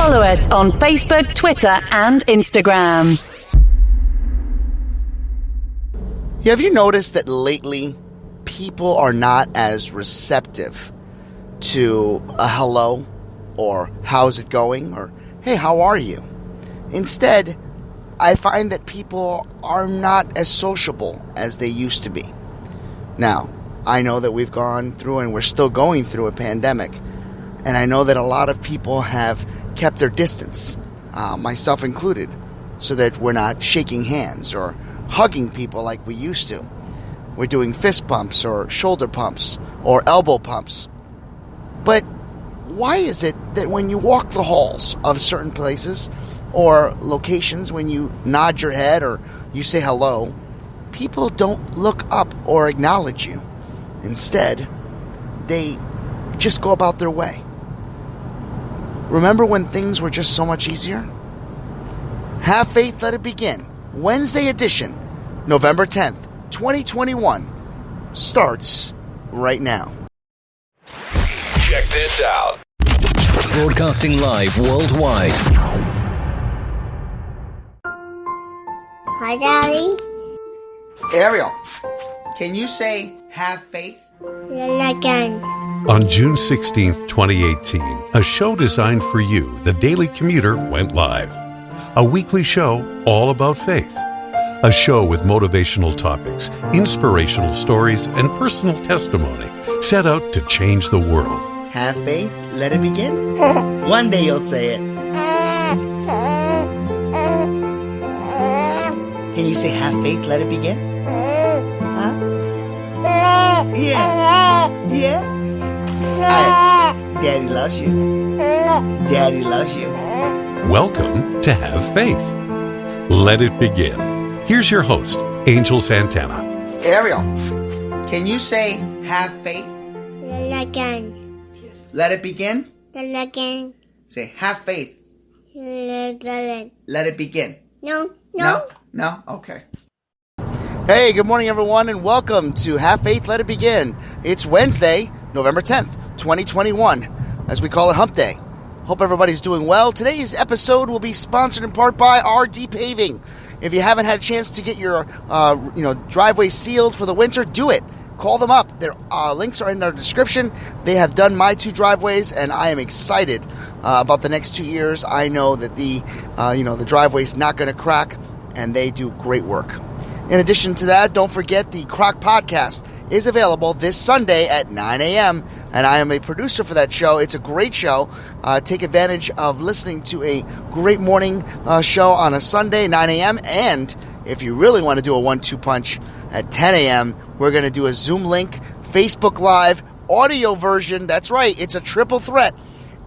Follow us on Facebook, Twitter, and Instagram. Have you noticed that lately people are not as receptive to a hello or how's it going or hey, how are you? Instead, I find that people are not as sociable as they used to be. Now, I know that we've gone through and we're still going through a pandemic, and I know that a lot of people have kept their distance, myself included, so that we're not shaking hands or hugging people like we used to. We're doing fist pumps or shoulder pumps or elbow pumps. But why is it that when you walk the halls of certain places or locations, when you nod your head or you say hello, people don't look up or acknowledge you? Instead, they just go about their way. Remember when things were just so much easier? Have Faith, Let It Begin, Wednesday edition, November 10th, 2021, starts right now. Check this out. Broadcasting live worldwide. Hi, Daddy. Ariel, can you say have faith? Again. On June 16th, 2018, a show designed for you, the Daily Commuter, went live. A weekly show all about faith. A show with motivational topics, inspirational stories, and personal testimony set out to change the world. Have faith, let it begin. One day you'll say it. Can you say have faith, let it begin? Huh? Yeah. Yeah? Daddy loves you. Daddy loves you. Welcome to Have Faith. Let it begin. Here's your host, Angel Santana. Ariel, can you say have faith? Again. Let it begin. Again. Say have faith. Again. Let it begin. No. No? Okay. Hey, good morning, everyone, and welcome to Have Faith, Let It Begin. It's Wednesday, November 10th, 2021, as we call it Hump Day. Hope everybody's doing well. Today's episode will be sponsored in part by RD Paving. If you haven't had a chance to get your driveway sealed for the winter, do it. Call them up. Their links are in their description. They have done my 2 driveways, and I am excited about the next 2 years. I know that the driveway's not going to crack, and they do great work. In addition to that, don't forget the CROC podcast is available this Sunday at 9 a.m., and I am a producer for that show. It's a great show. Take advantage of listening to a great morning show on a Sunday, 9 a.m., and if you really want to do a 1-2 punch at 10 a.m., we're going to do a Zoom link, Facebook Live, audio version. That's right, it's a triple threat.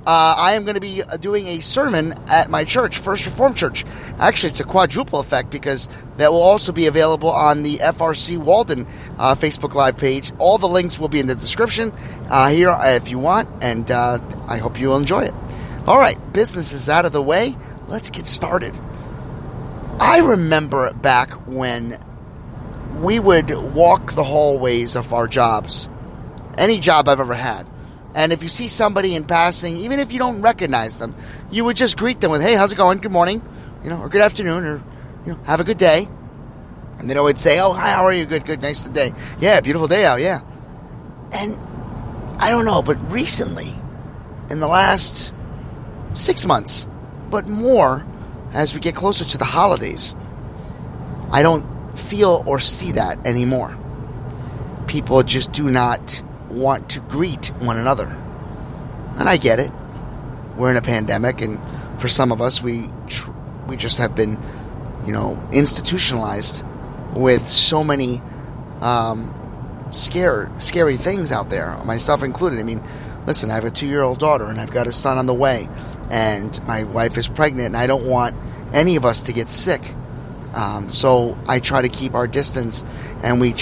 I am going to be doing a sermon at my church, First Reformed Church. Actually, it's a quadruple effect because that will also be available on the FRC Walden Facebook Live page. All the links will be in the description here if you want, and I hope you'll enjoy it. All right, business is out of the way. Let's get started. I remember back when we would walk the hallways of our jobs, any job I've ever had. And if you see somebody in passing, even if you don't recognize them, you would just greet them with, hey, how's it going? Good morning, or good afternoon, or, have a good day. And then I would say, oh, hi, how are you? Good, nice day. Yeah, beautiful day out, yeah. And I don't know, but recently, in the last 6 months, but more as we get closer to the holidays, I don't feel or see that anymore. People just do not want to greet one another. And I get it. We're in a pandemic, and for some of us, we just have been, institutionalized with so many scary things out there, myself included. I mean, listen, I have a 2-year-old daughter, and I've got a son on the way, and my wife is pregnant, and I don't want any of us to get sick. So I try to keep our distance, and we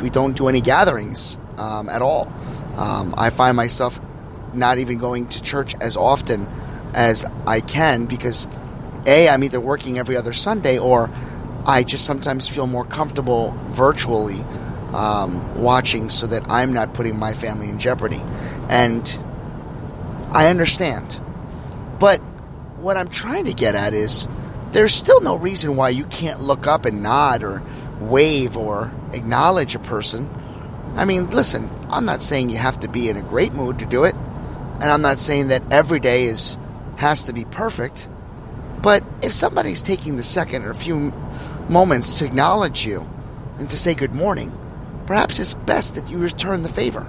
don't do any gatherings at all. I find myself not even going to church as often as I can because I'm either working every other Sunday, or I just sometimes feel more comfortable virtually watching so that I'm not putting my family in jeopardy. And I understand. But what I'm trying to get at is there's still no reason why you can't look up and nod or wave or acknowledge a person. I mean, listen, I'm not saying you have to be in a great mood to do it, and I'm not saying that every day has to be perfect, but if somebody's taking the second or a few moments to acknowledge you and to say good morning, perhaps it's best that you return the favor.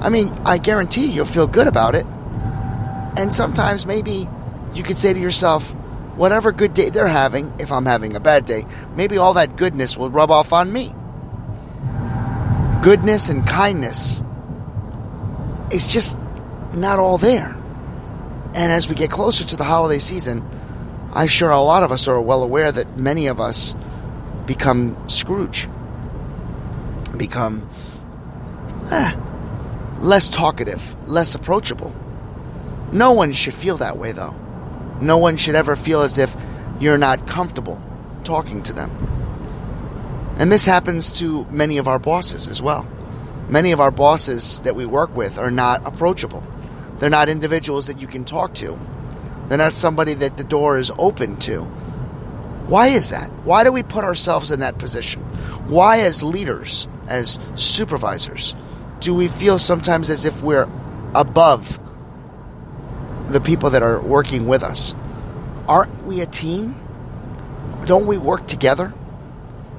I mean, I guarantee you'll feel good about it. And sometimes maybe you could say to yourself, whatever good day they're having, if I'm having a bad day, maybe all that goodness will rub off on me. Goodness and kindness is just not all there. And as we get closer to the holiday season, I'm sure a lot of us are well aware that many of us become Scrooge. Become less talkative, less approachable. No one should feel that way, though. No one should ever feel as if you're not comfortable talking to them. And this happens to many of our bosses as well. Many of our bosses that we work with are not approachable. They're not individuals that you can talk to. They're not somebody that the door is open to. Why is that? Why do we put ourselves in that position? Why, as leaders, as supervisors, do we feel sometimes as if we're above the people that are working with us? Aren't we a team? Don't we work together?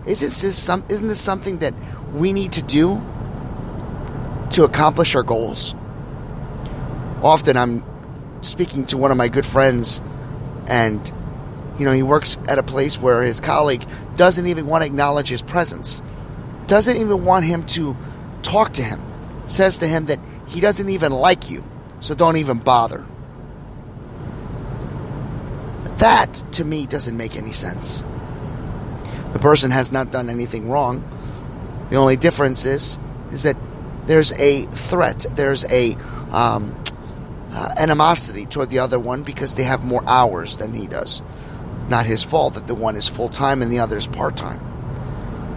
Isn't this something that we need to do to accomplish our goals? Often I'm speaking to one of my good friends, and he works at a place where his colleague doesn't even want to acknowledge his presence, doesn't even want him to talk to him, says to him that he doesn't even like you, so don't even bother. That, to me, doesn't make any sense. The person has not done anything wrong. The only difference is that there's a threat, there's a animosity toward the other one because they have more hours than he does. Not his fault that the one is full-time and the other is part-time.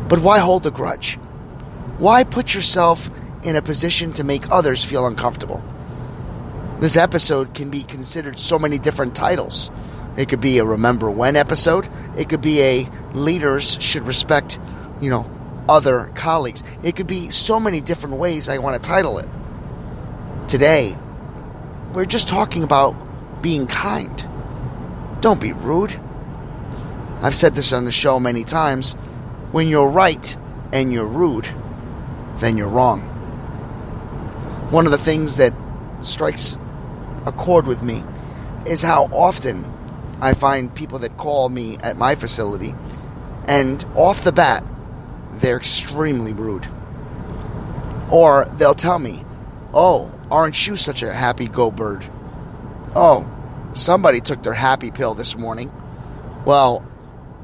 But why hold a grudge? Why put yourself in a position to make others feel uncomfortable? This episode can be considered so many different titles. It could be a Remember When episode. It could be a Leaders Should Respect, other colleagues. It could be so many different ways I want to title it. Today, we're just talking about being kind. Don't be rude. I've said this on the show many times. When you're right and you're rude, then you're wrong. One of the things that strikes a chord with me is how often I find people that call me at my facility, and off the bat, they're extremely rude. Or they'll tell me, "Oh, aren't you such a happy-go-bird? Oh, somebody took their happy pill this morning. Well,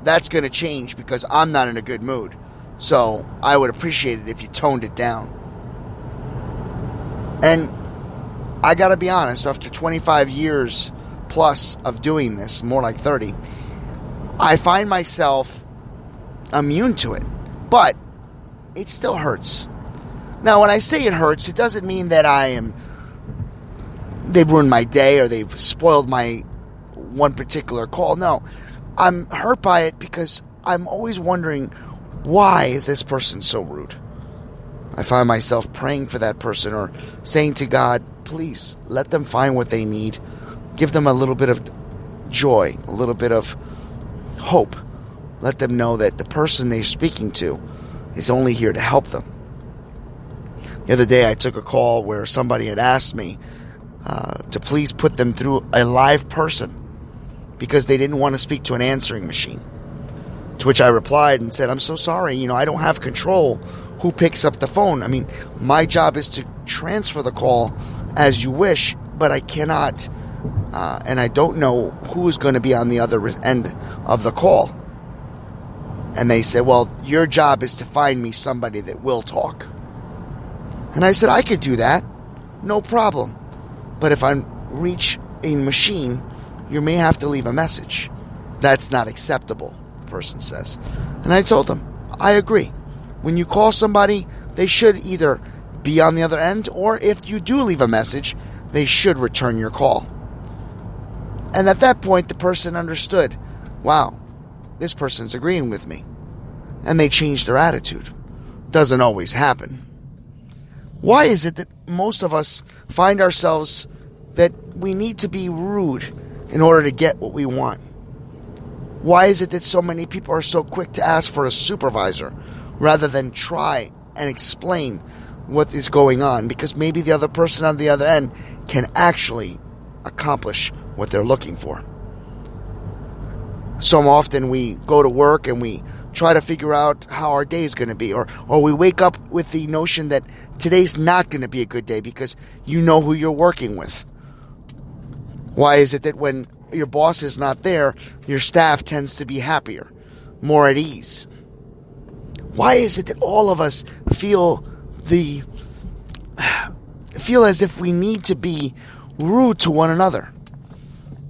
that's going to change because I'm not in a good mood. So I would appreciate it if you toned it down." And I got to be honest, after 25 years plus of doing this, more like 30, I find myself immune to it. But it still hurts. Now, when I say it hurts, it doesn't mean that they've ruined my day or they've spoiled my one particular call. No, I'm hurt by it because I'm always wondering, why is this person so rude? I find myself praying for that person or saying to God, please let them find what they need. Give them a little bit of joy, a little bit of hope. Let them know that the person they're speaking to is only here to help them. The other day I took a call where somebody had asked me to please put them through a live person because they didn't want to speak to an answering machine. To which I replied and said, I'm so sorry, I don't have control who picks up the phone. I mean, my job is to transfer the call as you wish, but I cannot, and I don't know who is going to be on the other end of the call. And they said, well, your job is to find me somebody that will talk. And I said, I could do that. No problem. But if I reach a machine, you may have to leave a message. That's not acceptable, the person says. And I told them, I agree. When you call somebody, they should either be on the other end, or if you do leave a message, they should return your call. And at that point, the person understood, wow, this person's agreeing with me. And they changed their attitude. Doesn't always happen. Why is it that most of us find ourselves that we need to be rude in order to get what we want? Why is it that so many people are so quick to ask for a supervisor rather than try and explain what is going on? Because maybe the other person on the other end can actually accomplish what they're looking for. So often we go to work and we try to figure out how our day is going to be, or we wake up with the notion that today's not going to be a good day because you know who you're working with. Why is it that when your boss is not there, your staff tends to be happier, more at ease? Why is it that all of us feel as if we need to be rude to one another?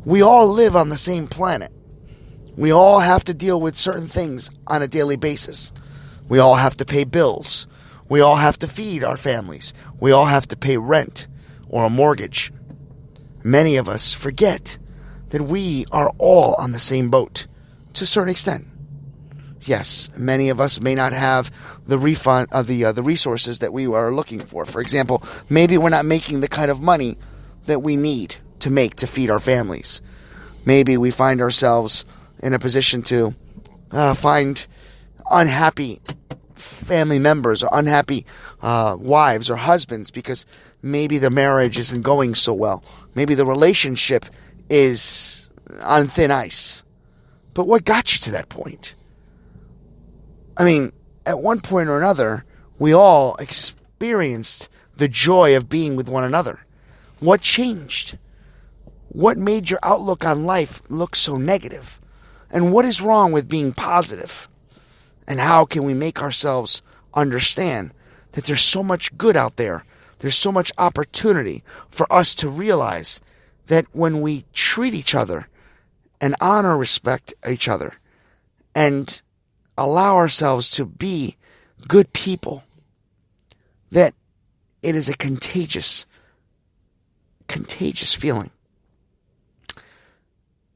We all live on the same planet. We all have to deal with certain things on a daily basis. We all have to pay bills. We all have to feed our families. We all have to pay rent or a mortgage. Many of us forget that we are all on the same boat to a certain extent. Yes, many of us may not have the refund of the resources that we are looking for. For example, maybe we're not making the kind of money that we need to make to feed our families. Maybe we find ourselves in a position to find unhappy family members or unhappy wives or husbands because maybe the marriage isn't going so well. Maybe the relationship is on thin ice. But what got you to that point? I mean, at one point or another, we all experienced the joy of being with one another. What changed? What made your outlook on life look so negative? And what is wrong with being positive? And how can we make ourselves understand that there's so much good out there? There's so much opportunity for us to realize that when we treat each other and honor, respect each other, and allow ourselves to be good people, that it is a contagious feeling.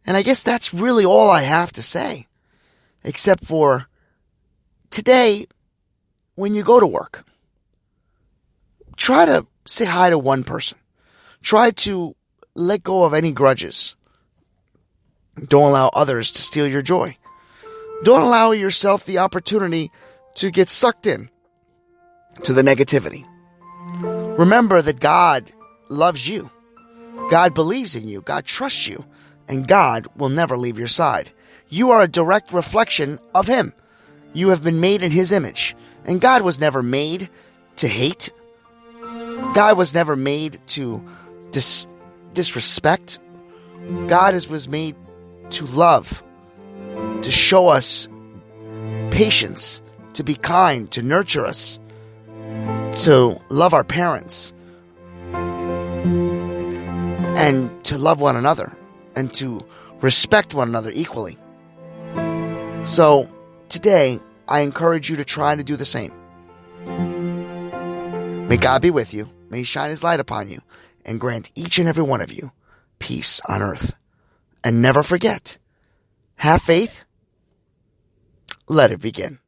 And I guess that's really all I have to say, except for today, when you go to work, try to say hi to one person. Try to let go of any grudges. Don't allow others to steal your joy. Don't allow yourself the opportunity to get sucked in to the negativity. Remember that God loves you. God believes in you. God trusts you. And God will never leave your side. You are a direct reflection of Him. You have been made in His image. And God was never made to hate. God was never made to disrespect. God was made to love, to show us patience, to be kind, to nurture us, to love our parents, and to love one another, and to respect one another equally. So, today, I encourage you to try to do the same. May God be with you. May He shine His light upon you and grant each and every one of you peace on earth. And never forget, have faith. Let it begin.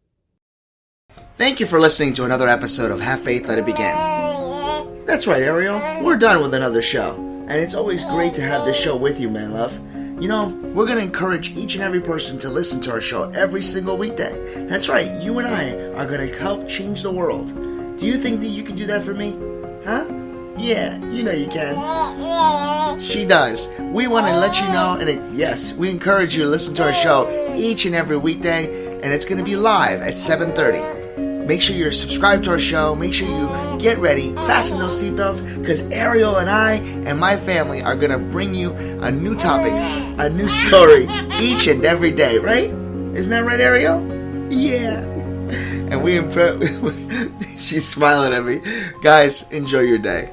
Thank you for listening to another episode of Have Faith, Let It Begin. That's right, Ariel. We're done with another show. And it's always great to have this show with you, man love. You know, we're going to encourage each and every person to listen to our show every single weekday. That's right, you and I are going to help change the world. Do you think that you can do that for me? Huh? Yeah, you know you can. She does. We want to let you know, and yes, we encourage you to listen to our show each and every weekday, and it's going to be live at 7:30. Make sure you're subscribed to our show. Make sure you get ready, fasten those seatbelts, because Ariel and I and my family are going to bring you a new topic, a new story each and every day, right? Isn't that right, Ariel? Yeah. And she's smiling at me. Guys, enjoy your day.